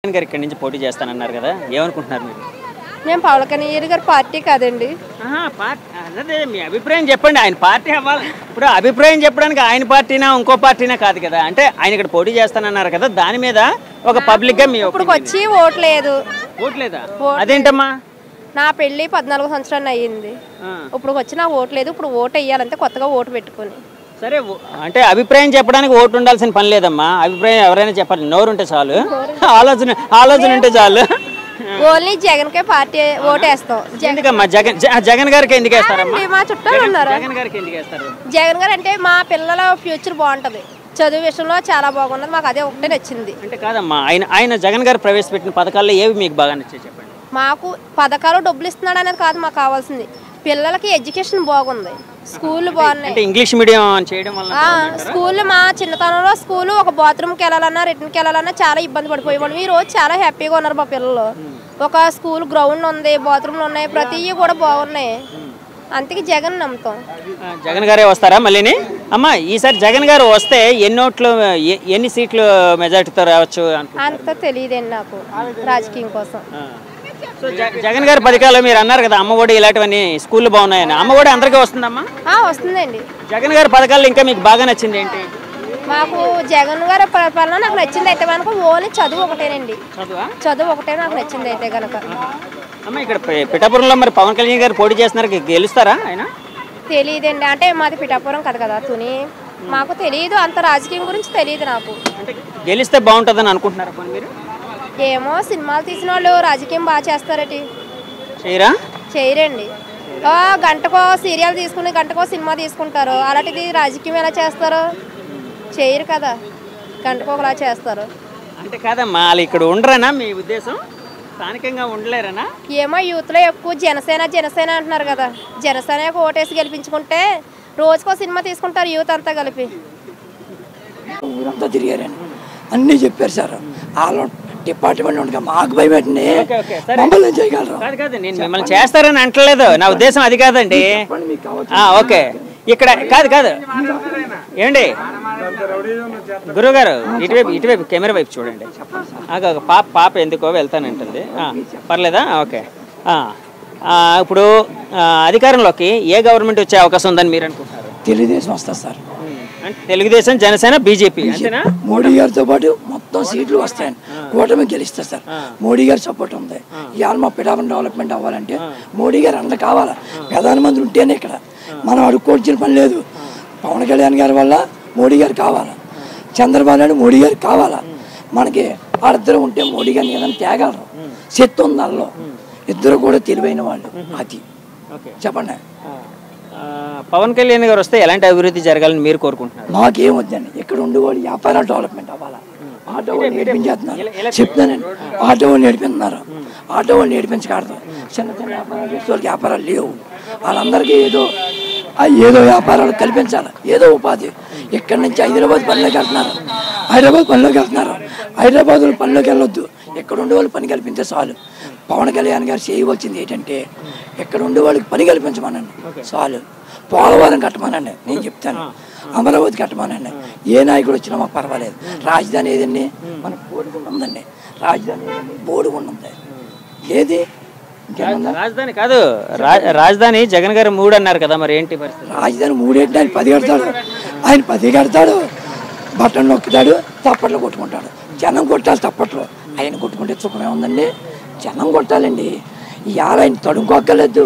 జగన్ గారు ఇక్కడి నుంచి పోటీ చేస్తానన్నారు కదా, ఏమనుకుంటున్నారు మీరు? మేము పవన్ కళ్యాణ్ గారి పార్టీ కాదండి. అదే మీ అభిప్రాయం చెప్పండి. ఆయన పార్టీ అవ్వాలి. ఇప్పుడు అభిప్రాయం చెప్పడానికి ఆయన పార్టీనా ఇంకో పార్టీనా కాదు కదా. అంటే ఆయన ఇక్కడ పోటీ చేస్తానన్నారు కదా, దాని మీద ఒక పబ్లిక్ గా మీ ఇప్పుడు వచ్చి ఓట్లేదు. ఓట్లేదా? అదేంటమ్మా? నా పెళ్లి 14 సంవత్సరాలు అయ్యింది. ఇప్పుడు వచ్చి నాకు ఓట్లేదు. ఇప్పుడు ఓటు వేయాలంటే కొత్తగా ఓటు పెట్టుకుని. సరే, అంటే అభిప్రాయం చెప్పడానికి ఓటు ఉండాల్సిన పని లేదమ్మా. అభిప్రాయం ఎవరైనా చెప్పాలి, నోరు ఉంటే చాలు, ఆలోచన ఉంటే చాలు. ఓన్లీ జగన్ కే పార్టీ ఓటేస్తాం. జగన్ గారికి ఎందుకు వేస్తారమ్మా? మా చుట్టాలు ఉన్నారు. జగన్ గారికి ఎందుకు వేస్తారు? జగన్ గారు అంటే మా పిల్లల ఫ్యూచర్ బాగుంటది, చదువు విషయంలో చాలా బాగున్నది. మాకు అదే ఒకటే నచ్చింది. అంటే కాదమ్మా, ఆయన జగన్ గారు ప్రవేశపెట్టిన పథకాల్లో ఏవి మీకు బాగా నచ్చాయి చెప్పండి. మాకు పథకాలు డబ్బులు ఇస్తున్నాడు అనేది కాదు మాకు కావాల్సింది, పిల్లలకి ఎడ్యుకేషన్ బాగుంది, స్కూళ్ళు బాగున్నాయి. అంటే ఇంగ్లీష్ మీడియం చేయడం వల్ల స్కూల్ మా చిన్నతనంలో స్కూల్ ఒక బాత్రూమ్కి వెళ్ళాలన్నా రిటర్న్కి వెళ్ళాలన్నా చాలా ఇబ్బంది పడిపోయేవాళ్ళం. ఈ రోజు చాలా హ్యాపీగా ఉన్నారు మా పిల్లలు. ఒక స్కూల్ గ్రౌండ్ ఉంది, బాత్రూమ్లు ఉన్నాయి, ప్రతి కూడా బాగున్నాయి. అందుకే జగన్ నమ్ముతాం. జగన్ గారే వస్తారా మళ్ళీని? అమ్మా, ఈసారి జగన్ గారు వస్తే ఎన్ని సీట్లు మెజార్టీతో రావచ్చు? అంత తెలియదండి నాకు రాజకీయం కోసం. సో జగన్ గారి పథకాలు మీరు అన్నారు కదా, అమ్మఒడి ఇలాంటివన్నీ స్కూల్లో బాగున్నాయని. అమ్మఒడి అందరికీ వస్తుందమ్మా? వస్తుందండి. జగన్ గారి పథకాలు ఇంకా మీకు బాగా నచ్చింది ఏంటి? మాకు జగన్ గారి పరిపాలన నాకు నచ్చింది అయితే కనుక ఓన్లీ చదువు ఒకటేనండి. చదువు ఒకటే నాకు నచ్చింది అయితే కనుక. అమ్మ, ఇక్కడ పిఠాపురంలో మరి పవన్ కళ్యాణ్ గారు పోటీ చేస్తున్నారు, గెలుస్తారా ఆయన? తెలియదండి. అంటే మాది పిఠాపురం కదా తుని, మాకు తెలియదు అంత రాజకీయం గురించి తెలియదు నాకు. అంటే గెలిస్తే బాగుంటుందని అనుకుంటున్నారా మీరు? ఏమో, సినిమాలు తీసిన వాళ్ళు రాజకీయం బాగా చేస్తారటి. చేయరండి. గంటకో సీరియల్ తీసుకుని గంటకో సినిమా తీసుకుంటారు. అలాంటిది రాజకీయం ఎలా చేస్తారు? చేయరు కదా, గంటకో ఒకలా చేస్తారు. అంటే కాదమ్మా, వాళ్ళు ఇక్కడ ఉండరనా మీ ఉద్దేశం? స్థానికంగా ఉండలేరనా? ఏమో, యూత్లో ఎక్కువ జనసేన అంటున్నారు కదా, జనసేన ఓటేసి గెలిపించుకుంటే రోజుకో సినిమా తీసుకుంటారు యూత్ అంతా కలిపి. ఊరంతా తిరిగారని అన్నీ చెప్పారు సార్. వాళ్ళు డిపార్ట్మెంట్ మాకు భయపెట్టింది, మమ్మల్ని చేయగలరు. కాదు, నేను మిమ్మల్ని చేస్తారని అంటలేదు, నా ఉద్దేశం అది కాదండి. ఓకే, ఇక్కడ కాదు ఏమండి గురువుగారు, ఇటువైపు కెమెరా వైపు చూడండి. పాప ఎందుకో వెళ్తానంటుంది, పర్లేదా? ఓకే. ఇప్పుడు అధికారంలోకి ఏ గవర్నమెంట్ వచ్చే అవకాశం ఉందని మీరు అనుకుంటున్నారు? తెలుగుదేశం వస్తారు సార్. తెలుగుదేశం, జనసేన, బీజేపీ. మోడీ గారితో పాటు మొత్తం సీట్లు వస్తాయని కూటమి గెలుస్తారు సార్. మోడీ గారి సపోర్ట్ ఉంది. ఇవాళ మా పిఠాపురం డెవలప్మెంట్ అవ్వాలంటే మోడీ గారు అంత కావాలా. ప్రధానమంత్రి ఉంటేనే ఇక్కడ మనం అడుక్కోవాల్సిన పని లేదు. పవన్ కళ్యాణ్ గారి వల్ల మోడీ గారు కావాలా, చంద్రబాబు నాయుడు మోడీ గారు కావాలా. మనకి వాళ్ళిద్దరు ఉంటే మోడీ గారిని ఏదైనా తేగలరు. శక్తి ఉంది వాళ్ళలో. ఇద్దరు కూడా తెలివైన వాళ్ళు. అది చెప్పండి. పవన్ కళ్యాణ్ గారు వస్తే ఎలాంటి అభివృద్ధి జరగాలని మీరు కోరుకుంటున్నారు? మాకేం వద్దండి, ఇక్కడ ఉండేవాళ్ళు వ్యాపారాలు డెవలప్మెంట్ అవ్వాలా. ఆటో వాళ్ళు నేర్పించేస్తున్నారు, చెప్తానండి. ఆటో వాళ్ళు నేర్పిస్తున్నారు, ఆటో వాళ్ళు నేర్పించకూడదు. చిన్న వ్యాపారాలు చేసే వాళ్ళకి వ్యాపారాలు లేవు. వాళ్ళందరికీ ఏదో వ్యాపారాలు కల్పించాలి, ఏదో ఉపాధి. ఇక్కడి నుంచి హైదరాబాద్ పనిలోకి వెళ్తున్నారు, హైదరాబాద్ పనిలోకి వెళ్ళొద్దు. ఇక్కడ ఉండే వాళ్ళు పని కల్పించే చాలు. పవన్ కళ్యాణ్ గారు చేయవలసింది ఏంటంటే ఇక్కడ ఉండే వాళ్ళకి పని కల్పించమనండి చాలు. పోలవరం కట్టమనండి, నేను చెప్తాను. అమరావతి కట్టమనండి. ఏ నాయకుడు వచ్చినా మాకు పర్వాలేదు. రాజధాని ఏదండి? మనకు బోడిగుండ ఉందండి. రాజధాని ఏదండి? బోడిగుండ ఉంది. ఏది రాజధాని కాదు, రాజధాని జగన్ గారు 3 అన్నారు కదా, మరి ఏంటి రాజధాని? 3 ఏంటి? ఆయన 10 కడతాడు. ఆయన 10 కడతాడు, బట్టలు నొక్కుతాడు, తప్పట్లు కొట్టుకుంటాడు. జనం కొట్టాలి తప్పట్లు. ఆయన కొట్టుకుంటే సుఖమే ఉందండి. జనం కొట్టాలండి. ఇవాళ ఆయన తడుముకోక్కర్లేదు,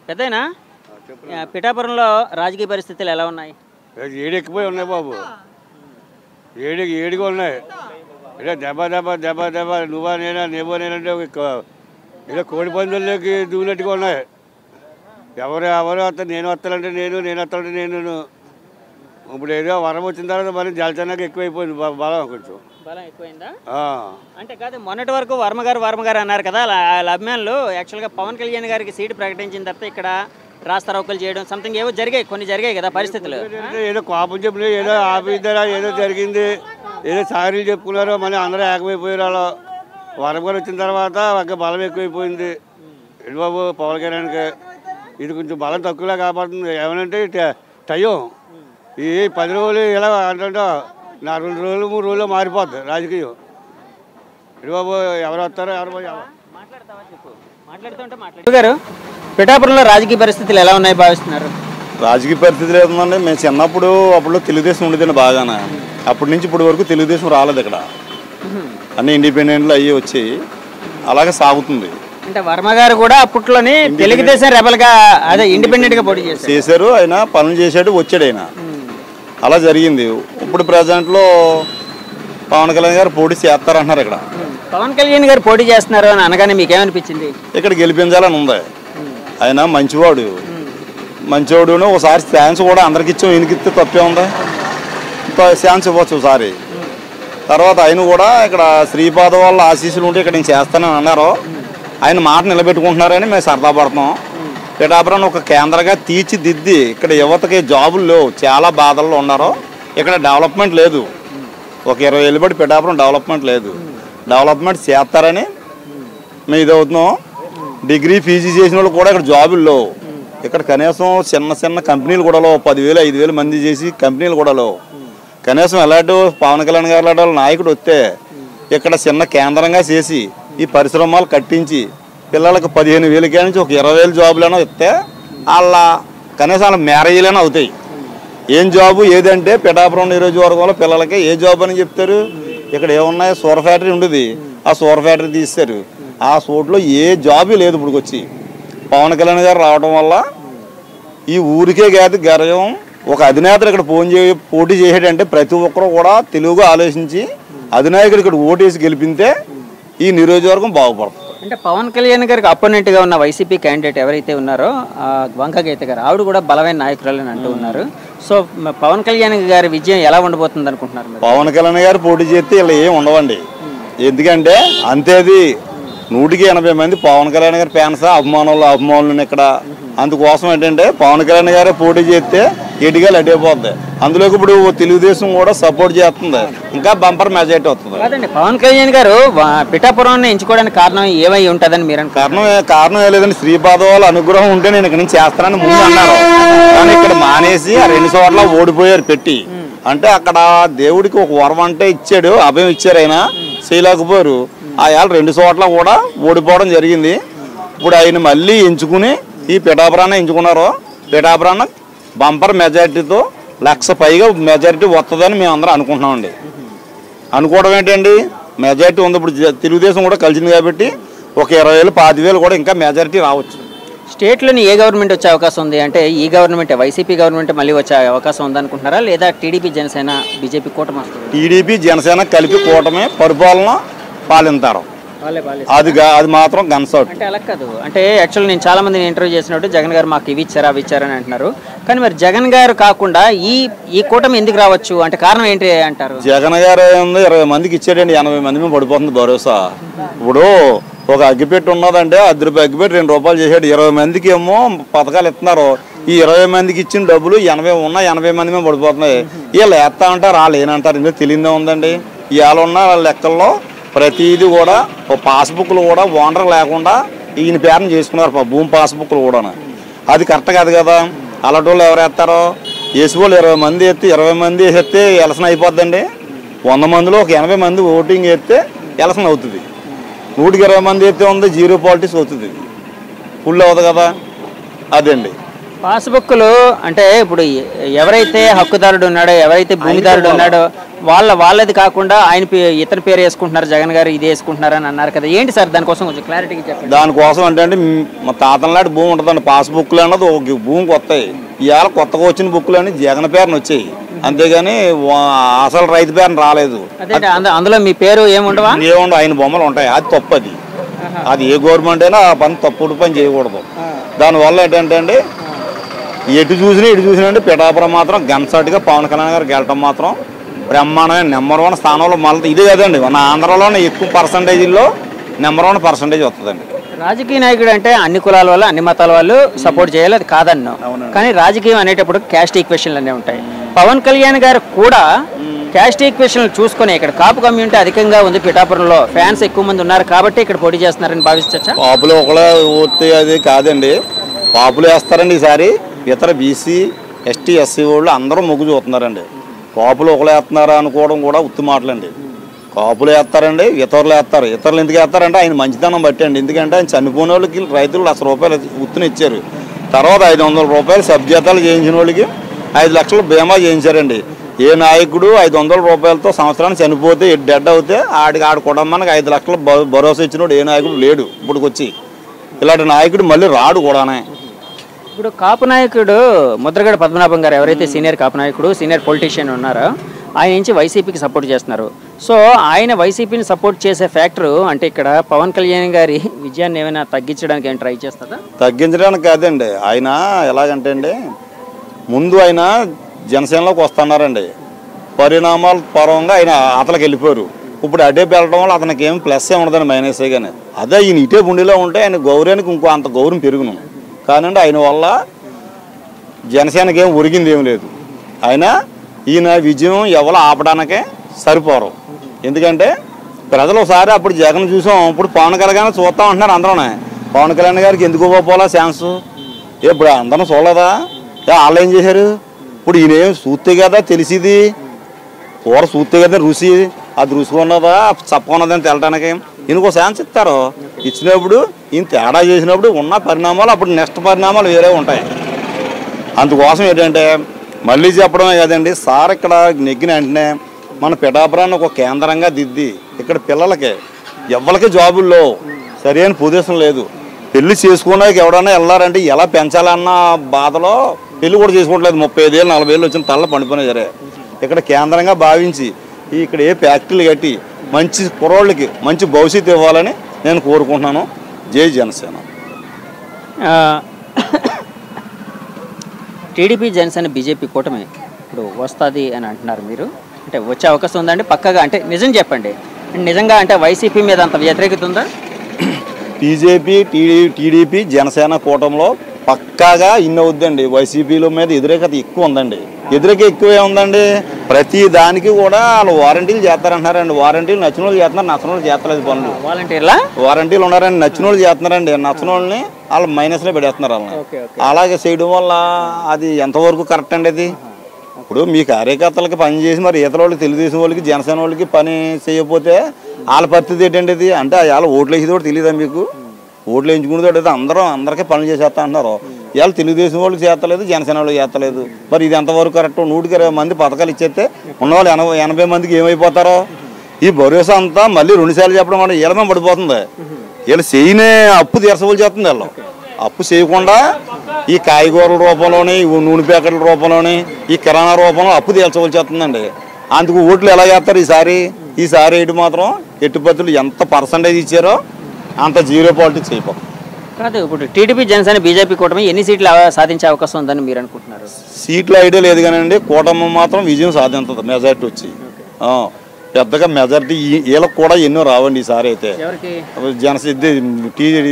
పెద్దయినా పిఠాపురంలో రాజకీయ పరిస్థితులు ఎలా ఉన్నాయి? ఏడెక్కిపోయి ఉన్నాయి బాబు, ఏడిగా ఉన్నాయి. ఇలా దెబ్బ నువ్వా నేనంటే ఇలా కోడి పందుల్లోకి దూనట్టుగా ఉన్నాయి. ఎవరు వస్తారు, నేను వస్తానంటే నేను వస్తానంటే నేను. ఇప్పుడు ఏదో వరం వచ్చిన తర్వాత మరి జలచనాక ఎక్కువైపోయింది బలం, కొంచెం బలం ఎక్కువైందా? అంటే కాదు, మొన్నటి వరకు వర్మగారు అన్నారు కదా, వాళ్ళ అభిమానులు యాక్చువల్గా పవన్ కళ్యాణ్ గారికి సీటు ప్రకటించిన తర్వాత ఇక్కడ రాస్తారోకలు చేయడం సంథింగ్ ఏవో కొన్ని జరిగాయి కదా పరిస్థితులు. ఏదో కోపం చెప్పిన, ఏదో ఆపిద్దారా, ఏదో జరిగింది, ఏదో సారీలు చెప్పుకున్నారో మళ్ళీ అందరూ ఏకమైపోయారు. అలా వరంగారు వచ్చిన తర్వాత ఒక బలం ఎక్కువైపోయింది. బాబు పవన్ కళ్యాణ్కి ఇది కొంచెం బలం తక్కువలా కాపాడుతుంది. ఏమనంటే టైం ఈ 10 రోజులు ఇలా అంటే నా 2 రోజులు 3 రోజులు మారిపోద్ది రాజకీయం. ఇటు బాబు ఎవరు వస్తారో గారు పిఠాపురంలో రాజకీయ పరిస్థితులు ఎలా ఉన్నాయి భావిస్తున్నారు? రాజకీయ పరిస్థితులు ఏముందండి, మేము చిన్నప్పుడు అప్పుడు తెలుగుదేశం ఉండేదండి బాగానే. అప్పటి నుంచి ఇప్పటి వరకు తెలుగుదేశం రాలేదు ఇక్కడ. అన్ని ఇండిపెండెంట్లు అయ్యి వచ్చి అలాగే సాగుతుంది. అంటే వర్మ గారు కూడా అప్పట్లోనే తెలుగుదేశం రెబల్గా అదే ఇండిపెండెంట్ గా పోటీ చేశారు. ఆయన పనులు చేశాడు, వచ్చాడు ఆయన. అలా జరిగింది. ఇప్పుడు ప్రజెంట్లో పవన్ కళ్యాణ్ గారు పోటీ చేస్తారంటున్నారు. ఇక్కడ పవన్ కళ్యాణ్ గారు పోటీ చేస్తున్నారు అని అనగానే మీకేమనిపించింది? ఇక్కడ గెలిపించాలని ఉంది. ఆయన మంచివాడు, ఒకసారి ఛాన్స్ కూడా అందరికి ఇచ్చాం. ఈయనకిస్తే తప్పే ఉంది, ఛాన్స్ ఇవ్వచ్చు ఒకసారి. తర్వాత ఆయన కూడా ఇక్కడ శ్రీపాద వాళ్ళ ఆశీస్సులు ఉంటే ఇక్కడ నేను చేస్తానని అన్నారు. ఆయన మాట నిలబెట్టుకుంటున్నారని మేము సరదా పడుతున్నాం. పిఠాపురాన్ని ఒక కేంద్రంగా తీర్చిదిద్ది ఇక్కడ యువతకి జాబులు లేవు, చాలా బాధల్లో ఉన్నారు. ఇక్కడ డెవలప్మెంట్ లేదు. ఒక 20 ఏళ్ళు బట్టి పిఠాపురం డెవలప్మెంట్ లేదు. డెవలప్మెంట్ చేస్తారని మేము ఇదవుతున్నాం. డిగ్రీ పీజీ చేసిన వాళ్ళు కూడా ఇక్కడ జాబులు లేవు. ఇక్కడ కనీసం చిన్న కంపెనీలు కూడా లేవు. 10,000 5,000 మంది చేసి కంపెనీలు కూడా లేవు. కనీసం ఎలాంటి పవన్ కళ్యాణ్ గారు లాంటి నాయకుడు వస్తే ఇక్కడ చిన్న కేంద్రంగా చేసి ఈ పరిశ్రమలు కట్టించి పిల్లలకు 15,000 నుంచి ఒక 20,000 జాబులైనా ఇస్తే వాళ్ళ కనీసం వాళ్ళ మ్యారేజీలైనా అవుతాయి. ఏం జాబు ఏదంటే పిఠాపురం నియోజకవర్గంలో పిల్లలకి ఏ జాబ్ అని చెప్తారు? ఇక్కడ ఏమున్నాయి, సూర ఫ్యాక్టరీ ఉండేది, ఆ సూర ఫ్యాక్టరీ తీస్తారు. ఆ చోట్లో ఏ జాబు లేదు. ఇప్పుడు వచ్చి పవన్ కళ్యాణ్ గారు రావడం వల్ల ఈ ఊరికే కాదు గర్వం. ఒక అధినేతలు ఇక్కడ పోటీ చేసేటంటే ప్రతి ఒక్కరు కూడా తెలుగుగా ఆలోచించి అధినాయకుడు ఇక్కడ ఓటేసి గెలిపితే ఈ నియోజకవర్గం బాగుపడుతుంది. అంటే పవన్ కళ్యాణ్ గారికి అపోనెంట్ గా ఉన్న వైసీపీ క్యాండిడేట్ ఎవరైతే ఉన్నారో వంక గీత గారు, ఆవిడ కూడా బలమైన నాయకురాలు అని అంటూ ఉన్నారు. సో పవన్ కళ్యాణ్ గారి విజయం ఎలా ఉండబోతుంది అనుకుంటున్నారు? పవన్ కళ్యాణ్ గారు పోటీ చేస్తే ఇలా ఏం ఉండవండి. ఎందుకంటే అంతేది 180 మంది పవన్ కళ్యాణ్ గారి ఫ్యాన్స్ అభిమానులు ఇక్కడ. అందుకోసం ఏంటంటే పవన్ కళ్యాణ్ గారే పోటీ చేస్తే ఎటుగా అడ్డైపోద్ది. అందులోకి ఇప్పుడు తెలుగుదేశం కూడా సపోర్ట్ చేస్తుంది, ఇంకా బంపర్ మెజారిటీ వస్తుంది. కాదండి, పవన్ కళ్యాణ్ గారు పిఠాపురాన్ని ఎంచుకోవడానికి కారణం ఏమై ఉంటుందని మీరు కారణం ఏ లేదండి. శ్రీపాద వాళ్ళ అనుగ్రహం ఉంటే నేను ఇక్కడ నుంచి చేస్తానని ముందు అన్నారు. కానీ ఇక్కడ మానేసి ఆ 2 చోట్ల ఓడిపోయారు పెట్టి. అంటే అక్కడ దేవుడికి ఒక వరం అంటే ఇచ్చాడు, అభయం ఇచ్చారు, ఆయన చేయలేకపోయారు. ఆ 2 చోట్ల కూడా ఓడిపోవడం జరిగింది. ఇప్పుడు ఆయన మళ్ళీ ఎంచుకుని ఈ పిఠాపురాన్ని ఎంచుకున్నారు. పిఠాపురాన్ని బంపర్ మెజారిటీతో 1,00,000 పైగా మెజారిటీ వస్తుందని మేము అందరం అనుకుంటున్నామండి. అనుకోవడం ఏంటండి, మెజారిటీ ఉంది. ఇప్పుడు తెలుగుదేశం కూడా కలిసింది కాబట్టి ఒక 20,000 25,000 కూడా ఇంకా మెజారిటీ రావచ్చు. స్టేట్లోని ఏ గవర్నమెంట్ వచ్చే అవకాశం ఉంది? అంటే ఈ గవర్నమెంట్ వైసీపీ గవర్నమెంట్ మళ్ళీ వచ్చే అవకాశం ఉందనుకుంటున్నారా, లేదా టీడీపీ జనసేన బీజేపీ కూటమి వస్తుంది? టీడీపీ జనసేన కలిపి కూటమి పరిపాలన పాలింతారు. అది మాత్రం గన్సౌట్. అంటే అలా కాదు. అంటే యాక్చువల్ నేను చాలా మందిని ఇంటర్వ్యూ చేసినట్టు జగన్ గారు మాకు ఇవి ఇచ్చారా అవి ఇచ్చారని అంటున్నారు. కానీ మరి జగన్ గారు కాకుండా ఈ కూటమి ఎందుకు రావచ్చు అంటే కారణం ఏంటి అంటారు? జగన్ గారు 20 మందికి ఇచ్చాడండి, 80 మంది మేము పడిపోతుంది భరోసా. ఇప్పుడు ఒక అగ్గిపెట్టి ఉన్నదంటే ₹10 అగ్గిపెట్టి ₹2 చేసాడు. 20 మందికి ఏమో పథకాలు ఇస్తున్నారు. ఈ 20 మందికి ఇచ్చిన డబ్బులు 80 మంది మేము పడిపోతున్నాయి. వీళ్ళు వేస్తా అంటారు, వాళ్ళు ఏనంటారు, ఇందులో తెలియదే ఉందండి. ఇవాళ ఉన్న లెక్కల్లో ప్రతిదీ కూడా పాస్బుక్లు కూడా ఓనర్ లేకుండా ఈయన పేరుని చేసుకున్నారు, భూమి పాస్బుక్లు కూడా. అది కరెక్ట్ కాదు కదా. అలాంటి వాళ్ళు ఎవరు వేస్తారో వేసి వాళ్ళు 20 మంది ఎత్తి 20 మంది వేస్తే ఎలక్షన్ అయిపోద్దండి. 100 మందిలో ఒక 80 మంది ఓటింగ్ వేస్తే ఎలక్షన్ అవుతుంది. 120 మంది అయితే ఉంది, జీరో పాలిటిక్స్ అవుతుంది, ఫుల్ అవుతుంది కదా. అదండి పాస్బుక్లు. అంటే ఇప్పుడు ఎవరైతే హక్కుదారుడు ఉన్నాడో, ఎవరైతే భూమిదారుడు ఉన్నాడో వాళ్ళది కాకుండా ఆయన ఇతర పేరు వేసుకుంటున్నారు, జగన్ గారు ఇది వేసుకుంటున్నారు అని అన్నారు కదా. ఏంటి సార్ దానికోసం కొంచెం క్లారిటీగా చెప్పండి. దానికోసం అంటే మా తాతల నాటి భూమి ఉంటుందండి. పాస్బుక్లు అన్నది ఒక భూమికి వస్తాయి. ఇవాళ కొత్తగా వచ్చిన బుక్లు అని జగన్ పేరుని వచ్చాయి, అంతేగాని అసలు రైతు పేరుని రాలేదు. అందులో మీ పేరు ఏముండవా? ఏముండవు, ఆయన బొమ్మలు ఉంటాయి. అది తప్పు. అది ఏ గవర్నమెంట్ అయినా ఆ పని తప్పుడు పని చేయకూడదు. దానివల్ల ఏంటంటే అండి ఎటు చూసినా అంటే పిఠాపురం మాత్రం గన్సాటిగా పవన్ కళ్యాణ్ గారికి వెళ్ళటం మాత్రం బ్రహ్మాండమైన నెంబర్ 1 స్థానంలో. మళ్ళీ ఇదే కదండి మన ఆంధ్రలోనే ఎక్కువ పర్సంటేజీల్లో నెంబర్ 1 పర్సంటేజ్ వస్తుందండి. రాజకీయ నాయకుడు అంటే అన్ని కులాల వాళ్ళు అన్ని మతాల వాళ్ళు సపోర్ట్ చేయాలి, అది కాదన్నా. కానీ రాజకీయం అనేటప్పుడు క్యాస్ట్ ఈక్వేషన్లు అన్నీ ఉంటాయి. పవన్ కళ్యాణ్ గారు కూడా క్యాస్ట్ ఈక్వేషన్లు చూసుకుని ఇక్కడ కాపు కమ్యూనిటీ అధికంగా ఉంది, పిఠాపురంలో ఫ్యాన్స్ ఎక్కువ మంది ఉన్నారు కాబట్టి ఇక్కడ పోటీ చేస్తున్నారని భావించచ్చా? కాపులు ఒకళ్ళే ఓతే అది కాదండి, కాపులు వేస్తారండి ఈసారి. ఇతర బీసీ ఎస్టీ ఎస్సీ వాళ్ళు అందరూ మొగ్గు చూస్తున్నారండి. కాపులు ఒకరు వేస్తున్నారా అనుకోవడం కూడా ఉత్తి మాటలండి. కాపులు వేస్తారండి, ఇతరులు వేస్తారు. ఇతరులు ఎందుకు వేస్తారంటే ఆయన మంచితనం బట్టి అండి. ఎందుకంటే ఆయన చనిపోయిన వాళ్ళకి రైతులు ₹1,00,000 ఉత్తుని ఇచ్చారు. తర్వాత ₹500 సబ్జీతాలు చేయించిన వాళ్ళకి 5 లక్షలు బీమా చేయించారండి. ఏ నాయకుడు ₹500 సంవత్సరానికి చనిపోతే డెడ్ అవుతే ఆడి కుటుంబానికి 5 లక్షలు భరోసా ఇచ్చినోడు ఏ నాయకుడు లేడు ఇప్పటికి వచ్చి. ఇలాంటి నాయకుడు మళ్ళీ రాడు కూడానే. ఇప్పుడు కాపు నాయకుడు ముద్రగడ పద్మనాభం గారు ఎవరైతే సీనియర్ కాపు నాయకుడు, సీనియర్ పొలిటీషియన్ ఉన్నారో ఆయన నుంచి వైసీపీకి సపోర్ట్ చేస్తున్నారు. సో ఆయన వైసీపీని సపోర్ట్ చేసే ఫ్యాక్టరు అంటే ఇక్కడ పవన్ కళ్యాణ్ గారి విజయాన్ని ఏమైనా తగ్గించడానికి ఏమైనా ట్రై చేస్తుందా? తగ్గించడానికి కాదండి. ఆయన ఎలాగంటే అండి, ముందు ఆయన జనసేనలోకి వస్తున్నారండి. పరిణామాల పరంగా ఆయన అతలకు వెళ్ళిపోయారు. ఇప్పుడు అటే వెళ్ళడం వల్ల అతనికి ఏం ప్లస్ ఉండదని మైనసే. కానీ అదే ఈయన ఇటే గుండెలో ఉంటే ఆయన గౌరవానికి ఇంకో అంత గౌరవం పెరుగును. కానండి ఆయన వల్ల జనసేనకి ఏం ఒరిగింది ఏం లేదు. ఈయన విజయం ఎవరు ఆపడానికే సరిపోరు. ఎందుకంటే ప్రజలు ఒకసారి అప్పుడు జగన్ చూసాం, ఇప్పుడు పవన్ కళ్యాణ్ చూస్తాం అంటున్నారు అందరూనే. పవన్ కళ్యాణ్ గారికి ఎందుకు పోవాలా ఛాన్స్? ఇప్పుడు అందరం చూడలేదా? వాళ్ళు ఏం చేశారు? ఇప్పుడు ఈయన ఏం చూస్తే కదా తెలిసిది, కూర చూస్తే కదా రుచి, అది రుచుకున్నదా చప్పకున్నదని తెలటానికి ఈయనకు ఛాన్స్ ఇస్తారు. ఇచ్చినప్పుడు ఈయన తేడా చేసినప్పుడు ఉన్న పరిణామాలు అప్పుడు నెక్స్ట్ పరిణామాలు వేరే ఉంటాయి. అందుకోసం ఏంటంటే మళ్ళీ చెప్పడమే కదండి సార్, ఇక్కడ నెగ్గిన వెంటనే మన పిఠాపురాన్ని ఒక కేంద్రంగా దిద్ది ఇక్కడ పిల్లలకి ఎవరికి జాబుల్లో సరైన పొజిషన్ లేదు. పెళ్లి చేసుకున్నాక ఎవడన్నా వెళ్ళారంటే ఎలా పెంచాలన్న బాధలో పెళ్లి కూడా చేసుకోవట్లేదు. 35 ఏళ్ళు 40 ఏళ్ళు వచ్చిన తల్ల పండిపోయినా సరే ఇక్కడ కేంద్రంగా భావించి ఇక్కడ ఏ ఫ్యాక్టరీలు కట్టి మంచి కుర్రోళ్ళకి మంచి భవిష్యత్తు ఇవ్వాలని నేను కోరుకుంటున్నాను. జై జనసేన. టీడీపీ జనసేన బీజేపీ కూటమి ఇప్పుడు వస్తుంది అని అంటున్నారు మీరు, అంటే వచ్చే అవకాశం ఉందండి పక్కగా? అంటే నిజం చెప్పండి, నిజంగా అంటే వైసీపీ మీద అంత వ్యతిరేకత ఉందా? బీజేపీ టీడీపీ జనసేన కూటమిలో పక్కాగా ఇన్ని అవుద్దండి. వైసీపీల మీద వ్యతిరేకత ఎక్కువ ఉందండి. వ్యతిరేకత ఎక్కువే ఉందండి. ప్రతి దానికి కూడా వాళ్ళు వారంటీలు చేస్తారంటున్నారండి. వారంటీలు నచ్చిన వాళ్ళు చేస్తున్నారు, నచ్చిన వాళ్ళు చేస్తలేదు పనులు. వారంటీలు ఉన్నారండి, నచ్చిన వాళ్ళు చేస్తున్నారండి, నచ్చిన వాళ్ళని వాళ్ళు మైనస్లో పెడేస్తున్నారు. వాళ్ళని అలాగే చేయడం వల్ల అది ఎంతవరకు కరెక్ట్ అండి? అది ఇప్పుడు మీ కార్యకర్తలకి పని చేసి మరి ఇతర వాళ్ళకి తెలుగుదేశం వాళ్ళకి జనసేన వాళ్ళకి పని చేయకపోతే వాళ్ళ పరిస్థితి ఏంటండి? ఇది అంటే వాళ్ళ ఓట్లు వేసేది కూడా తెలియదా మీకు? ఓట్లు వేయించుకునేది అందరికీ పనులు చేసేస్తా అంటున్నారు. ఇవాళ తెలుగుదేశం వాళ్ళకి చేస్తలేదు, జనసేన వాళ్ళకి చేస్తలేదు. మరి ఇది ఎంతవరకు కరెక్ట్? 120 మంది పథకాలు ఇచ్చేస్తే ఉన్నవాళ్ళు 80 మందికి ఏమైపోతారో? ఈ భరోసా అంతా మళ్ళీ 2 సార్లు చెప్పడం వల్ల వీళ్ళమే పడిపోతుంది. వీళ్ళు చేయనే అప్పు తీర్చవలసి చేస్తుంది. వీళ్ళు అప్పు చేయకుండా ఈ కాయగూరల రూపంలోని, నూనె ప్యాకెట్ల రూపంలోని, ఈ కిరాణా రూపంలో అప్పు తీర్చవలసి వస్తుందండి. అందుకు ఓట్లు ఎలా చేస్తారు? ఈసారి ఇటు మాత్రం ఎట్టుపత్తులు ఎంత పర్సంటేజ్ ఇచ్చారో అంత జీరో పాలిటిక్స్ అయిపోతుంది. కాదు, ఇప్పుడు టీడీపీ జనసేన బీజేపీ కూటమి ఎన్ని సీట్లు సాధించే అవకాశం ఉందని మీరు అనుకుంటున్నారు? సీట్ల ఐడియా లేదు కానండి, కూటమి మాత్రం విజయం సాధించదు. మెజార్టీ వచ్చి పెద్దగా మెజార్టీ వీళ్ళకి కూడా ఎన్నో రావండి. ఈసారి అయితే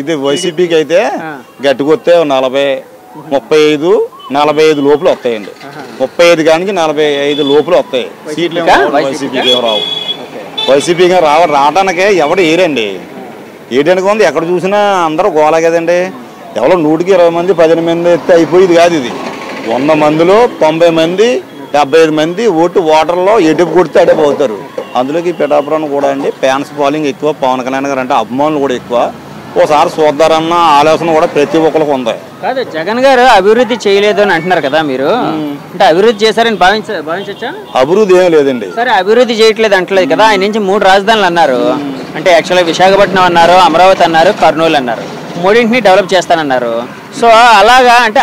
ఇది వైసీపీకి అయితే గట్టికొస్తే 40, 35, 45 లోపల వస్తాయండి. 35 కానీ 45 లోపల వస్తాయి సీట్లు. వైసీపీకి ఏం రావు. వైసీపీకి రావడానికే ఎవడు ఏరండి. ఏటానికి ఉంది ఎక్కడ చూసినా అందరూ గోలా కదండి. ఎవరో 100కి 20 మంది 18 మంది ఎత్తే అయిపోయేది కాదు. ఇది 100 మందిలో 90 మంది 75 మంది ఓటర్లో ఎటుపు కొడితే అడే పోతారు. అందులోకి పిఠాపురం కూడా అండి ఫ్యాన్స్ ఫాలోయింగ్ ఎక్కువ. పవన్ కళ్యాణ్ గారు అంటే అభిమానులు కూడా ఎక్కువ. ఓసారి చూద్దారన్న ఆలోచన కూడా ప్రతి ఒక్కరికి ఉంది. కాదు, జగన్ గారు అభివృద్ధి చేయలేదు అని అంటున్నారు కదా మీరు, అంటే అభివృద్ధి చేశారని భావించచ్చా? అభివృద్ధి ఏం లేదండి. సరే, అభివృద్ధి చేయట్లేదు అంటలేదు కదా. ఆయన నుంచి 3 రాజధానులు అన్నారు. అంటే యాక్చువల్గా విశాఖపట్నం అన్నారు, అమరావతి అన్నారు, కర్నూలు అన్నారు. 3ంటిని డెవలప్ చేస్తానన్నారు. సో అలాగా అంటే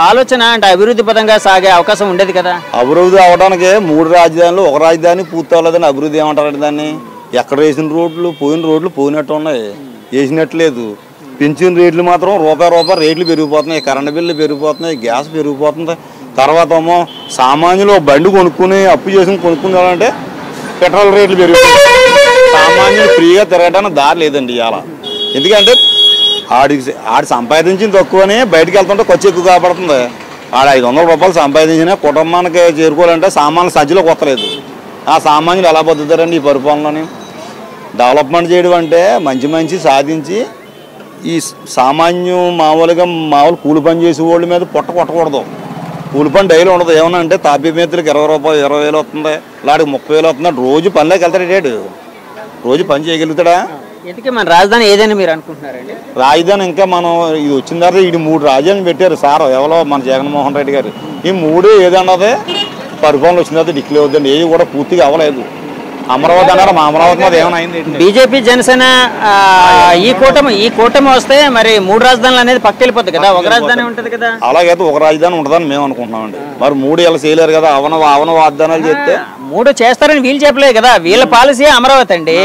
ఆలోచన అంటే అభివృద్ధి పదంగా సాగే అవకాశం ఉండేది కదా. అభివృద్ధి అవడానికి 3 రాజధానులు, ఒక రాజధాని పూర్తి అవ్వలేదని అభివృద్ధి ఏమంటారండి దాన్ని? ఎక్కడ వేసిన రోడ్లు పోయినట్టు ఉన్నాయి, వేసినట్లేదు. పెన్షన్ రేట్లు మాత్రం రూపాయి రేట్లు పెరిగిపోతున్నాయి. కరెంటు బిల్లు పెరిగిపోతున్నాయి, గ్యాస్ పెరిగిపోతుంది. తర్వాత ఏమో సామాన్యులు బండి కొనుక్కుని అప్పు చేసుకుని కొనుక్కునేవాళ్ళంటే పెట్రోల్ రేట్లు పెరిగిపోతాయి. సామాన్యులు ఫ్రీగా తిరగడానికి దారి లేదండి ఇవాళ. ఎందుకంటే ఆడి సంపాదించింది తక్కువని బయటకు వెళ్తుంటే ఖర్చు ఎక్కువ కాబడుతుంది. ఆడ 500 రూపాయలు సంపాదించిన కుటుంబానికి చేరుకోవాలంటే సామాన్లు సంచిలోకి వస్తలేదు. ఆ సామాన్యులు ఎలా బతుకుతారండి ఈ పరిపాలనని? డెవలప్మెంట్ చేయడం అంటే మంచి సాధించి ఈ మామూలు కూలి పని చేసే వాళ్ళ మీద పొట్ట కొట్టకూడదు. కూలి పని డైలీ ఉండదు. ఏమన్నా అంటే తాపీ మేతులకు 20 రూపాయలు 20,000 వస్తుంది, లాడికి 30,000 వస్తుంది. రోజు పనిలోకి వెళ్తాడు, రోజు పని చేయగలుగుతాడా? ఎందుకే మన రాజధాని ఏదైనా మీరు అనుకుంటున్నారండి? రాజధాని ఇంకా మనం ఇది వచ్చిన తర్వాత ఈ 3 రాజధానులు పెట్టారు సార్ ఎవరో మన జగన్మోహన్ రెడ్డి గారు. ఈ 3 ఏదన్నది పరిపాలన వచ్చిన తర్వాత డిక్లేర్ అవుతుంది. ఏది కూడా పూర్తిగా అవ్వలేదు. అమరావతి అన్నారు, మా అమరావతి మీద ఏమైనా అయింది? బీజేపీ జనసేన ఈ కూటమి వస్తే మరి 3 రాజధానులు అనేది పక్కెళ్ళిపోతుంది కదా, ఒక రాజధాని ఉంటుంది కదా. అలాగైతే ఒక రాజధాని ఉంటుందని మేము అనుకుంటున్నామండి. మరి 3 ఇలా చేయలేరు కదా, అవన వాగ్దానాలు చేస్తే. 3 చేస్తారని వీళ్ళు చెప్పలేదు కదా, వీళ్ళ పాలసీ అమరావతి అండి,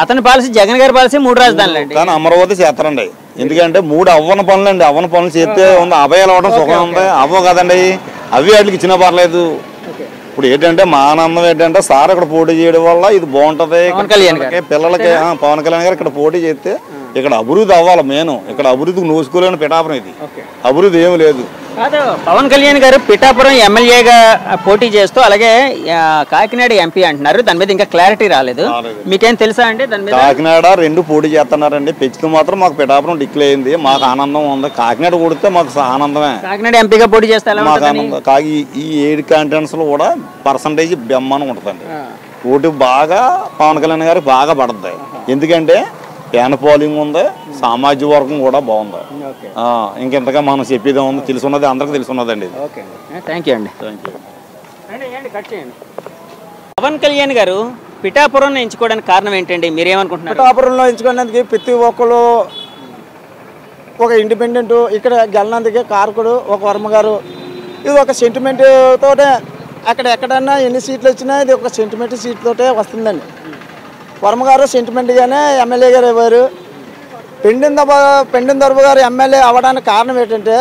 అతని పాలసీ జగన్ గారి పాలసీ 3 రాజధానులు అండి. కానీ అమరావతి చేస్తారండి. ఎందుకంటే 3 అవ్వన పనులు అండి. అవ్వన పనులు చేస్తే ఉంది, అభయాలు అవ్వడం సుఖం ఉంది. అవ్వ కదండి, అవి వాటికి ఇచ్చినా పర్లేదు. ఇప్పుడు ఏంటంటే మా ఆనందం ఏంటంటే సార్ ఇక్కడ పోటీ చేయడం వల్ల ఇది బాగుంటది. పిల్లలకి పవన్ కళ్యాణ్ గారు ఇక్కడ పోటీ చేస్తే ఇక్కడ అభివృద్ధి అవ్వాలి. మెయిన్ ఇక్కడ అభివృద్ధికి నోసుకోలేని పిఠాపురం, ఇది అభివృద్ధి ఏమి లేదు. కాదు, పవన్ కళ్యాణ్ గారు పిఠాపురం ఎమ్మెల్యేగా పోటీ చేస్తూ అలాగే కాకినాడ ఎంపీ అంటున్నారు. దాని మీద ఇంకా క్లారిటీ రాలేదు. మీకేం తెలుసా అండి దాని మీద? కాకినాడ 2 పోటీ చేస్తున్నారండి. పెంచుతూ మాత్రం మాకు పిఠాపురం డిక్లేర్ అయింది. మాకు ఆనందం ఉంది. కాకినాడ కొడితే మాకు ఆనందమే. కాకినాడ ఎంపీగా పోటీ చేస్తే మాకు ఆనందం. కాకి ఈ 7 కాంటెంట్స్ లో కూడా పర్సంటేజ్ బెమ్మనం ఉంటుందండి. ఓటు బాగా పవన్ కళ్యాణ్ గారికి బాగా పడుతుంది. ఎందుకంటే ఫ్యాన్ పోలింగ్ ఉంది, సామాజిక వర్గం కూడా బాగుంది. ఇంకెంతగా మనం చెప్పేదే ఉంది, తెలుసున్నది అందరికి తెలుసున్నదండి. థ్యాంక్ యూ అండి. పవన్ కళ్యాణ్ గారు పిఠాపురం ఎంచుకోవడానికి కారణం ఏంటండి? మీరేమనుకుంటున్నారు? పిఠాపురంలో ఎంచుకోవడానికి ప్రతి ఒక్కరు ఒక ఇండిపెండెంట్, ఇక్కడ గెలనందుకే కారకుడు ఒక వర్మ గారు. ఇది ఒక సెంటిమెంట్ తోటే, అక్కడ ఎక్కడన్నా ఎన్ని సీట్లు వచ్చినా ఇది ఒక సెంటిమెంట్ సీట్ తోటే వస్తుందండి. వర్మ గారు సెంటిమెంట్గానే ఎమ్మెల్యే గారు అయ్యారు. పెండిన దొరబ గారు ఎమ్మెల్యే అవ్వడానికి కారణం ఏంటంటే,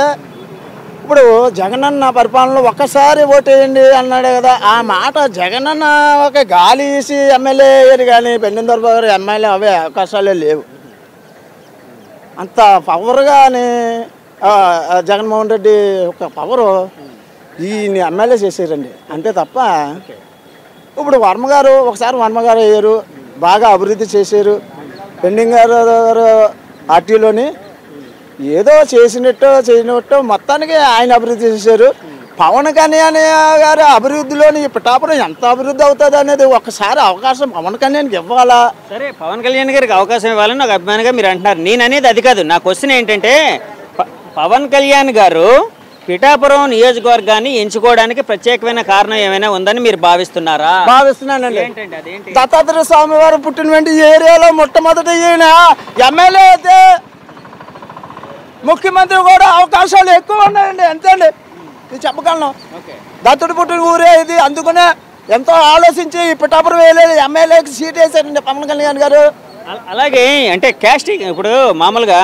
ఇప్పుడు జగనన్న పరిపాలనలో ఒక్కసారి ఓటేయండి అన్నాడే కదా, ఆ మాట జగనన్న ఒక గాలి వేసి ఎమ్మెల్యే అయ్యారు. కానీ పెండిన దొరబ గారు ఎమ్మెల్యే అవే అవకాశాలే లేవు. అంత పవర్గానే జగన్మోహన్ రెడ్డి ఒక పవరు ఈయన ఎమ్మెల్యే చేశారండి, అంతే తప్ప. ఇప్పుడు వర్మగారు ఒకసారి వర్మగారు అయ్యారు, బాగా అభివృద్ధి చేశారు. పెండింగ్ గారు ఆర్టీలోని ఏదో చేయనట్టు మొత్తానికి ఆయన అభివృద్ధి చేశారు. పవన్ కళ్యాణ్ గారి అభివృద్ధిలోని పిఠాపురం ఎంత అభివృద్ధి అవుతుంది అనేది ఒక్కసారి అవకాశం పవన్ కళ్యాణ్కి ఇవ్వాలా? సరే, పవన్ కళ్యాణ్ గారికి అవకాశం ఇవ్వాలని నాకు అభిమానిగా మీరు అంటున్నారు. నేను అనేది అది కాదు. నా క్వశ్చన్ ఏంటంటే, పవన్ కళ్యాణ్ గారు పిఠాపురం నియోజకవర్గాన్ని ఎంచుకోవడానికి ప్రత్యేకమైన కారణం ఏమైనా ఉందని మీరు భావిస్తున్నారా? భావిస్తున్నానండి. దత్తాత్రేయ స్వామి వారు పుట్టినటువంటి ఏరియాలో మొట్టమొదటి ఈయన ఎమ్మెల్యే అయితే ముఖ్యమంత్రి కూడా అవకాశాలు ఎక్కువ ఉన్నాయండి. అంతే అండి, నేను చెప్పగలను. దత్తుడు పుట్టిన ఊరే ఇది. అందుకనే ఎంతో ఆలోచించి ఈ పిఠాపురం ఎమ్మెల్యేకి సీట్ వేసారండి పవన్ కళ్యాణ్ గారు. అలాగే అంటే క్యాస్ట్, ఇప్పుడు మామూలుగా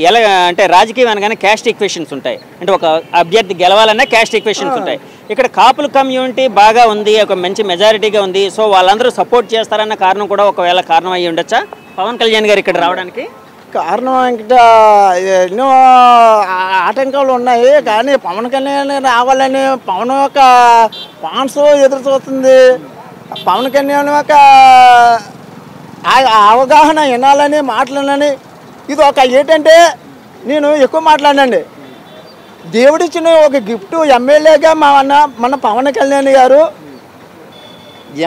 ఎలా అంటే రాజకీయం అనగానే క్యాస్ట్ ఈక్వేషన్స్ ఉంటాయి. అంటే ఒక అభ్యర్థి గెలవాలన్నా క్యాస్ట్ ఈక్వేషన్స్ ఉంటాయి. ఇక్కడ కాపుల కమ్యూనిటీ బాగా ఉంది, ఒక మంచి మెజారిటీగా ఉంది. సో వాళ్ళందరూ సపోర్ట్ చేస్తారన్న కారణం కూడా ఒకవేళ కారణం అయ్యి ఉండొచ్చా పవన్ కళ్యాణ్ గారు ఇక్కడ రావడానికి? కారణం ఇంకా ఎన్నో ఆటంకాలు ఉన్నాయి. కానీ పవన్ కళ్యాణ్ రావాలని పవన్ యొక్క ఫాన్స్ ఎదురు చూస్తుంది. పవన్ కళ్యాణ్ యొక్క అవగాహన వినాలని మాట్లాడాలని. ఇది ఒక ఏంటంటే, నేను ఎక్కువ మాట్లాడండి, దేవుడిచ్చిన ఒక గిఫ్ట్ ఎమ్మెల్యేగా మన పవన్ కళ్యాణ్ గారు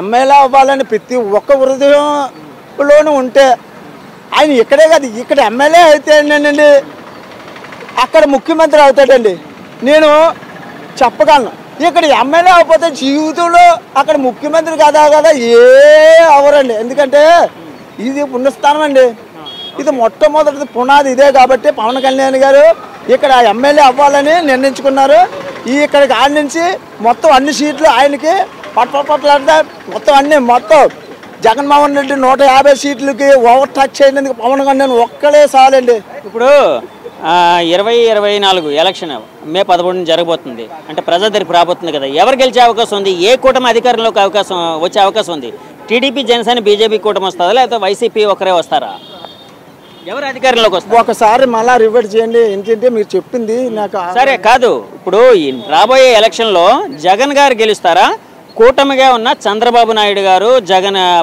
ఎమ్మెల్యే అవ్వాలని ప్రతి ఒక్క హృదయంలోనూ ఉంటే, ఆయన ఇక్కడే కాదు, ఇక్కడ ఎమ్మెల్యే అయితేనండి అక్కడ ముఖ్యమంత్రి అవుతాడండి. నేను చెప్పగలను. ఇక్కడ ఎమ్మెల్యే అయిపోతే జీవితంలో అక్కడ ముఖ్యమంత్రి కదా అవరండి. ఎందుకంటే ఇది పుణ్యస్థానం అండి. ఇది మొట్టమొదటి పునాది ఇదే. కాబట్టి పవన్ కళ్యాణ్ గారు ఇక్కడ ఎమ్మెల్యే అవ్వాలని నిర్ణయించుకున్నారు. ఇక్కడికి ఆయన నుంచి మొత్తం అన్ని సీట్లు ఆయనకి పట్లాడితే మొత్తం జగన్మోహన్ రెడ్డి 150 సీట్లకి ఓవర్ టచ్ చేయడానికి పవన్ కళ్యాణ్ ఒక్కడే చాలండి. ఇప్పుడు 2024 ఎలక్షన్ మే 11 జరగబోతుంది. అంటే ప్రజా తీర్పు రాబోతుంది కదా, ఎవరు గెలిచే అవకాశం ఉంది? ఏ కూటమి అధికారంలోకి వచ్చే అవకాశం ఉంది? టీడీపీ, జనసేన, బీజేపీ కూటమి వస్తుందా, లేకపోతే వైసీపీ ఒకరే వస్తారా? ఎవరు అధికారంలోకి వస్తారు? ఒకసారి మళ్ళా రివర్ట్ చేయండి. ఏంటంటే మీరు చెప్పింది నాకు సరే కాదు. ఇప్పుడు రాబోయే ఎలక్షన్లో జగన్ గారు గెలుస్తారా, కూటమిగా ఉన్న చంద్రబాబు నాయుడు గారు,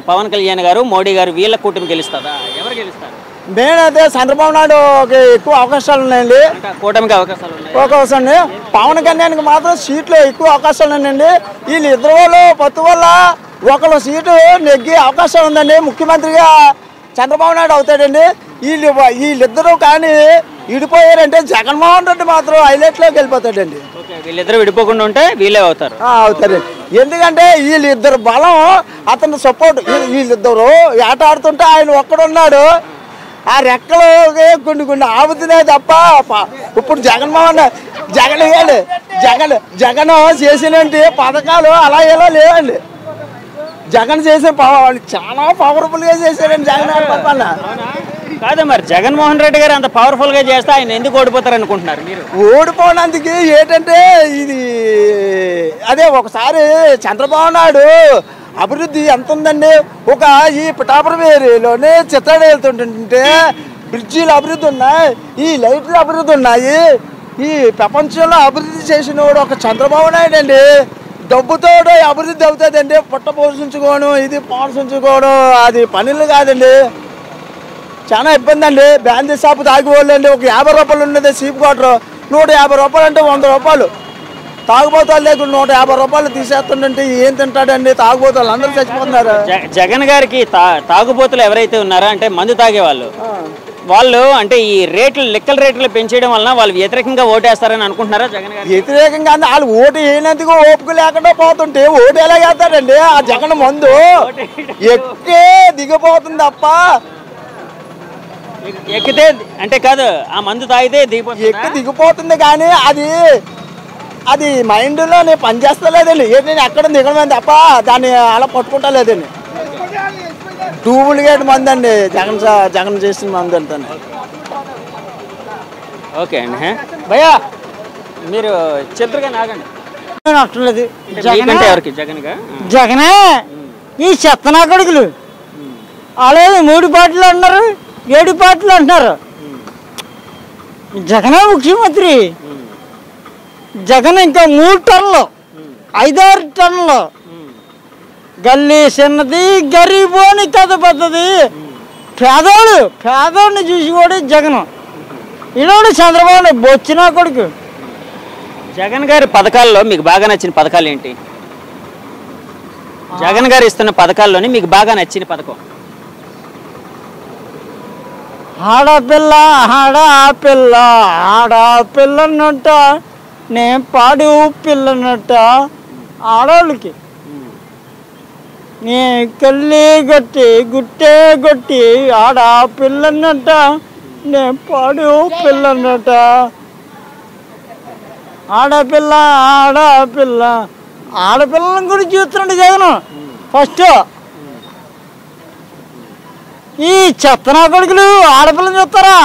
పవన్ కళ్యాణ్ గారు, మోడీ గారు వీళ్ళ కూటమి గెలుస్తుందా? ఎవరు గెలుస్తారు? మెయిన్ అయితే చంద్రబాబు నాయుడుకి ఎక్కువ అవకాశాలు ఉన్నాయండి. కూటమికి అవకాశాలు ఉన్నాయి. అవకాశం అండి. పవన్ కళ్యాణ్కి మాత్రం సీట్లు ఎక్కువ అవకాశాలు ఉన్నాయండి. వీళ్ళు ఇద్దరు వాళ్ళు పొత్తు వల్ల ఒకళ్ళు సీటు నెగ్గే అవకాశం ఉందండి. ముఖ్యమంత్రిగా చంద్రబాబు నాయుడు అవుతాడండి. వీళ్ళిద్దరూ కానీ విడిపోయారంటే జగన్మోహన్ రెడ్డి మాత్రం హైలైట్లోకి వెళ్ళిపోతాడండి. వీళ్ళిద్దరు విడిపోకుండా ఉంటే వీళ్ళే అవుతారండి. ఎందుకంటే వీళ్ళిద్దరు బలం అతని సపోర్ట్. వీళ్ళిద్దరు ఆట ఆడుతుంటే ఆయన ఒక్కడున్నాడు. ఆ రెక్కలు కొన్ని ఆపుతున్నాయి తప్ప ఇప్పుడు జగన్ చేసినట్టు పథకాలు అలా ఎలా లేవండి. జగన్ చేసే చాలా పవర్ఫుల్గా చేశారండి జగన్ పరిపాలన. కాదు మరి జగన్మోహన్ రెడ్డి గారు అంత పవర్ఫుల్ గా చేస్తే ఆయన ఎందుకు ఓడిపోతారు అనుకుంటున్నారు మీరు? ఓడిపోవడానికి ఏంటంటే ఇది అదే ఒకసారి చంద్రబాబు నాయుడు అభివృద్ధి ఎంత ఉందండి. ఈ పిఠాపురం ఏరియాలోనే చిత్రాడ వెళ్తుంటే బ్రిడ్జీలు అభివృద్ధి ఉన్నాయి, ఈ లైట్లు అభివృద్ధి ఉన్నాయి. ఈ ప్రపంచంలో అభివృద్ధి చేసిన వాడు ఒక చంద్రబాబు నాయుడు అండి. డబ్బుతో అభివృద్ధి అవుతుందండి. పుట్ట పోషించుకోవడం, ఇది పోషించుకోవడం అది పనులు కాదండి. చాలా ఇబ్బంది అండి. బ్యాండీ షాపు తాగిపోళ్ళు అండి. ఒక 50 రూపాయలు ఉన్నది చీప్ క్వార్టర్, 150 రూపాయలు అంటే 100 రూపాయలు. తాగుబోతాలు లేకుండా 150 రూపాయలు తీసేస్తుంటే ఏం తింటాడండి? తాగుబోతాలు అందరూ చచ్చిపోతున్నారు. జగన్ గారికి తాగుబోతులు ఎవరైతే ఉన్నారో అంటే మందు తాగే వాళ్ళు అంటే ఈ లెక్కల రేట్లు పెంచేయడం వలన వాళ్ళు వ్యతిరేకంగా ఓటేస్తారని అనుకుంటున్నారా జగన్ గారు? వ్యతిరేకంగా వాళ్ళు ఓటు వేయనందుకు ఓపిక లేకుండా పోతుంటే ఓటు ఎలా వేస్తారండి? ఆ జగన్ మందు ఎక్కే దిగిపోతుంది తప్ప ఎక్కితే అంటే కాదు, ఆ మందు తాగితే దిగిపోతుంది. కానీ అది మైండ్లో పనిచేస్తలేదండి. ఏంటంటే ఎక్కడ దిగడమే తప్ప దాన్ని అలా పట్టుకుంటా లేదండి. డూప్లికేట్ మంది అండి జగన్ చేసిన మంది అంటాను. ఓకే అండి. భయ్యా మీరు చిత్రగా నాగండి. జగనే ఈ చెత్తనా కొడుకులు అలాగే 3 పార్టీలు అంటున్నారు, 7 పార్టీలు అంటున్నారు. జగనే ముఖ్యమంత్రి. జగన్ ఇంకా 3 టన్నులు 5-6 టన్నులు గల్లీ చిన్నది గరీబోని కథ పెద్దది. పేదోడిని చూసి కూడా జగన్ ఈనాడు చంద్రబాబు బొచ్చిన కొడుకు. జగన్ గారి పథకాల్లో మీకు బాగా నచ్చిన పథకాలు ఏంటి? జగన్ గారు ఇస్తున్న పథకాల్లోని మీకు బాగా నచ్చిన పథకం? ఆడపిల్ల ఆడపిల్లన్నట్ట నేను పాడు పిల్లన్నట్ట ఆడవాళ్ళకి నీ కళ్ళి గుట్టే కొట్టి ఆడపిల్లన్నట్ట నేను పాడు పిల్లన్నట్ట. ఆడపిల్లని కూడా చూస్తున్నాడు జగన్. ఫస్ట్ ఈ చెత్తనా కొడుకులు ఆడపిల్లని చూస్తారా?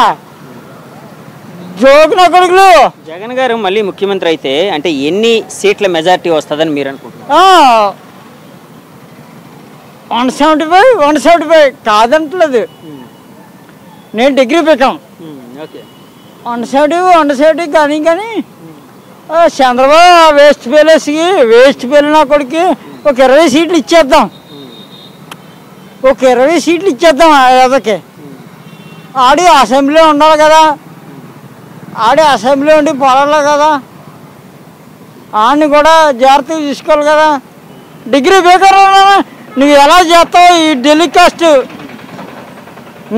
జోకున కొడుకులు. జగన్ గారు మళ్ళీ ముఖ్యమంత్రి అయితే అంటే ఎన్ని సీట్ల మెజారిటీ వస్తుందని మీరు అనుకుంటున్నారు? 175 కాదంటలేదు. నేను డిగ్రీ పెట్టాం 170 కానీ చంద్రబాబు వేస్ట్ పేలేనా కొడుకు ఒక 20 సీట్లు ఇచ్చేద్దాం. అదొకే ఆడి అసెంబ్లీ ఉండాలి కదా, ఆడి అసెంబ్లీ ఉండి పొలాలి కదా, ఆడిని కూడా జాగ్రత్తగా చూసుకోవాలి కదా. డిగ్రీ బేకారు నువ్వు ఎలా చేస్తావు ఈ టెలికాస్ట్?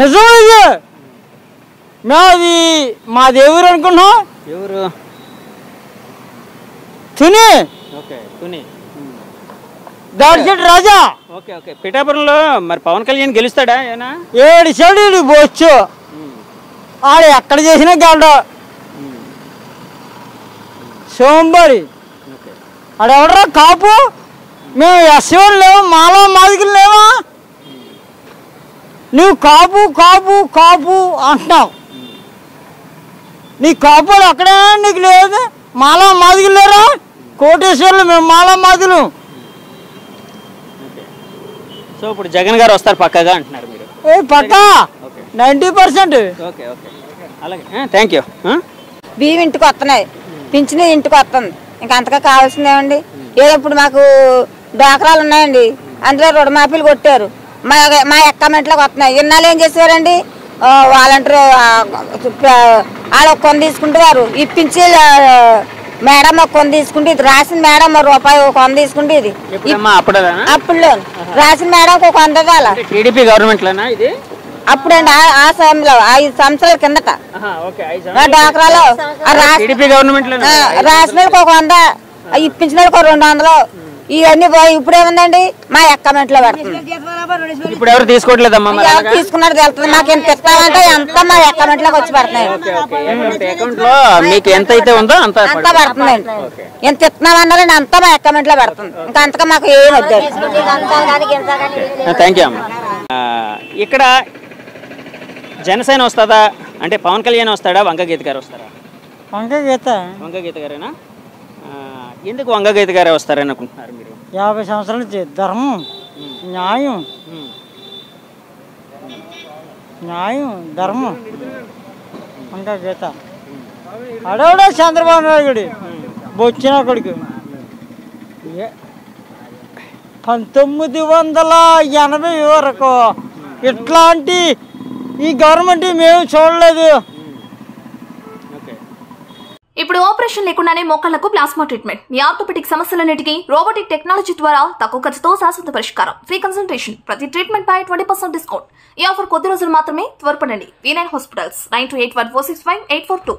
నిజం ఇది. మా దేవురు అనుకున్నాం. ఎవరు? తుని దాడిచెట్టు రాజా. పిఠాపురంలో మరి పవన్ కళ్యాణ్ గెలుస్తాడా? 7 సైడు పోవచ్చు. ఆడు ఎక్కడ చేసినా గెలడు. సోంబరి ఆడెవడరా కాపు? మేము ఎస్సీలు లేవు, మాలో మాదికలు లేవా? నువ్వు కాపు అంటున్నావు. నీ కాపులు అక్కడే నీకు లేదు. మాలా మాదిగలు లేరా? కోటేశ్వర్లు మేము మాలా మాదిలు. సో ఇప్పుడు జగన్ గారు వస్తారు పక్కగా అంటున్నారు మీరు? పక్కా 90%. అలాగే, థ్యాంక్ యూ. బియ్యం ఇంటికి వస్తున్నాయి, పింఛను ఇంటికి వస్తుంది. ఇంకా అంతగా కావాల్సిందేమండి? ఏదో ఇప్పుడు మాకు డాక్రాలు ఉన్నాయండి, అందులో రుణమాఫీలు కొట్టారు. మా అకౌంట్లోకి వస్తున్నాయి. ఇన్నాళ్ళు ఏం చేసేవారండి? వాలంటీర్ వాళ్ళు కొని తీసుకుంటారు, ఇప్పించి మేడం కొని తీసుకుంటే ఇది రాసిన మేడం రూపాయి కొని తీసుకుంటే ఇది అప్పుడు రాసిన మేడం ఒక 100 అలా టీడీపీ గవర్నమెంట్ లోనా ఇది? అప్పుడండి ఆ సమయంలో 5 సంవత్సరాల కిందట డాక్రాలో రాసిన వాళ్ళకి ఒక 100, ఇప్పించిన వాళ్ళకి ఒక 200, ఇవన్నీ ఇప్పుడు ఏముందండి మా అకౌంట్ లో పెడుతుంది. ఇప్పుడు ఎవరు తీసుకోవట్లేదమ్మా? తీసుకున్నట్టు తెలుస్తుంది. మాకు ఎంత ఇస్తామంటే ఎంత మా అకౌంట్ లోకి వచ్చి పడుతున్నాయి. మీకు ఎంత అయితే ఉందో అంత పడుతుందండి. ఎంత ఇస్తున్నామన్నారండి అంతా మా అకౌంట్ లో పెడుతుంది. ఇంకా అంతగా మాకు ఏం వద్దు. థ్యాంక్ యూ అమ్మా. ఇక్కడ జనసేన వస్తుందా అంటే పవన్ కళ్యాణ్ వస్తాడా, వంగగీత గారు వస్తారా? వంగగీత గారేనా? ఎందుకు వంగగీత గారే వస్తారని అనుకుంటున్నారు మీరు? 50 సంవత్సరాల నుంచి ధర్మం, న్యాయం, ధర్మం. వంగగీత అడవడా చంద్రబాబు నాయుడు బొచ్చిన కొడుకు 1980 వరకు ఇట్లాంటి ఈ గవర్నమెంట్ మేము చూడలేదు. ఇప్పుడు ఆపరేషన్ లేకుండానే మోకాళ్లకు ప్లాస్మా ట్రీట్మెంట్. మీ ఆర్థోపెడిక్ సమస్యలన్నిటికీ రోబోటిక్ టెక్నాలజీ ద్వారా తక్కువ ఖర్చుతో శాశ్వత పరిష్కారం. ఫ్రీ కన్సల్టేషన్, ప్రతి ట్రీట్మెంట్ పై 20% డిస్కౌంట్. ఈ ఆఫర్ కొద్ది రోజులు మాత్రమే. త్వరపడండి. V9 hospitals 9281465842.